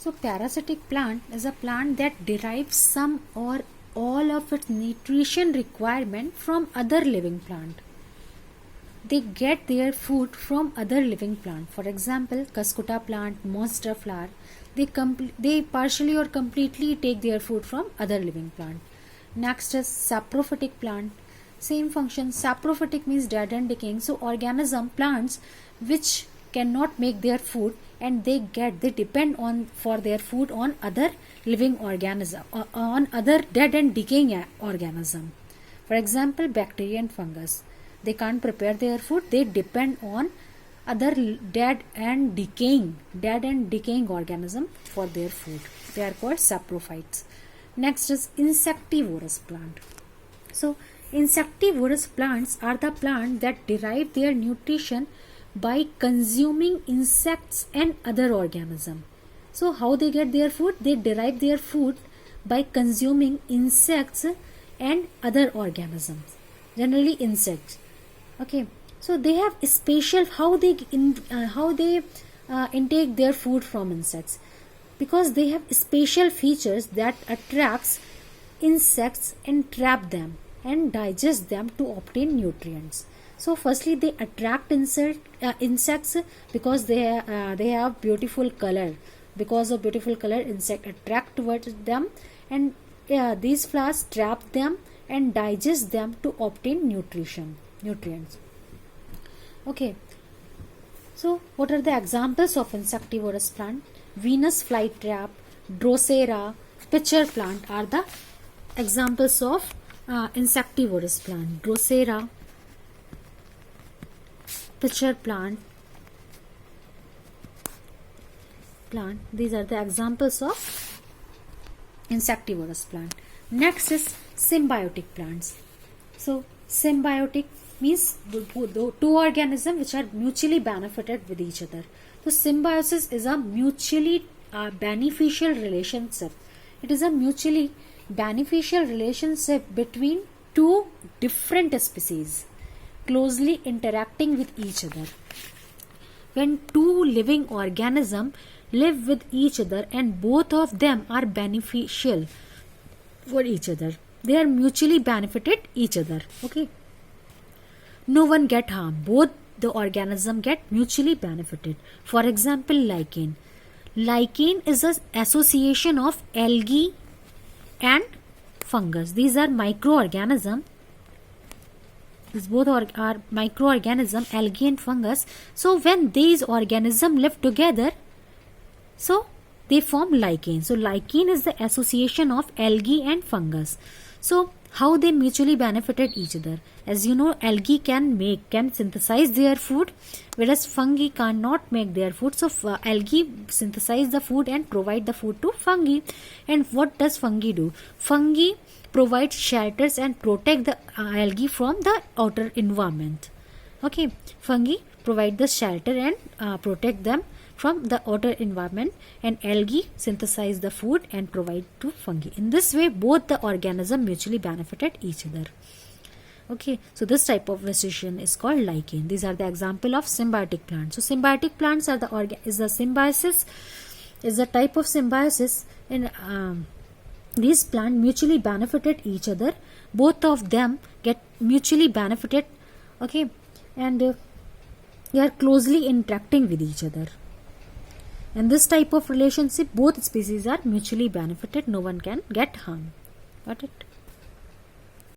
So parasitic plant is a plant that derives some or all of its nutrition requirement from other living plant. They get their food from other living plant. For example, Cuscuta plant, monster flower, they partially or completely take their food from other living plant. Next is saprophytic plant. Same function. Saprophytic means dead and decaying. So organism, plants which cannot make their food, and they depend on for their food on other living organism, on other dead and decaying organism. For example, bacteria and fungus. They can't prepare their food. They depend on other dead and decaying organism for their food. They are called saprophytes. Next is insectivorous plant. So insectivorous plants are the plants that derive their nutrition by consuming insects and other organisms. So how they get their food? They derive their food by consuming insects and other organisms, generally insects. Okay, so they have spatial how they intake their food from insects, because they have spatial features that attracts insects and trap them and digest them to obtain nutrients. So firstly, they attract insects because they have beautiful color. Because of beautiful color, insect attract towards them, and these flowers trap them and digest them to obtain nutrients. Okay, so what are the examples of insectivorous plant? Venus flytrap, Drosera, pitcher plant are the examples of insectivorous plant. Drosera, pitcher plant, these are the examples of insectivorous plant. Next is symbiotic plants. So symbiotic means two organisms which are mutually benefited with each other. So symbiosis is a mutually beneficial relationship. It is a mutually beneficial relationship between two different species closely interacting with each other. When two living organisms live with each other and both of them are beneficial for each other, they are mutually benefited each other. Okay, no one get harm, both the organism get mutually benefited. For example, lichen is an association of algae and fungus. These are microorganisms. These both are microorganisms, algae and fungus. So when these organisms live together, so they form lichen. So lichen is the association of algae and fungus. So how they mutually benefited each other? As you know, algae can synthesize their food, whereas fungi cannot make their food. So algae synthesize the food and provide the food to fungi. And what does fungi do? Fungi provide shelters and protect the algae from the outer environment. Okay, fungi provide the shelter and protect them from the outer environment, and algae synthesize the food and provide to fungi. In this way, both the organisms mutually benefited each other. Okay, so this type of association is called lichen. These are the example of symbiotic plants. So symbiotic plants are is a type of symbiosis in these plants mutually benefited each other. Both of them get mutually benefited. Okay, and they are closely interacting with each other. In this type of relationship, both species are mutually benefited. No one can get harm. Got it?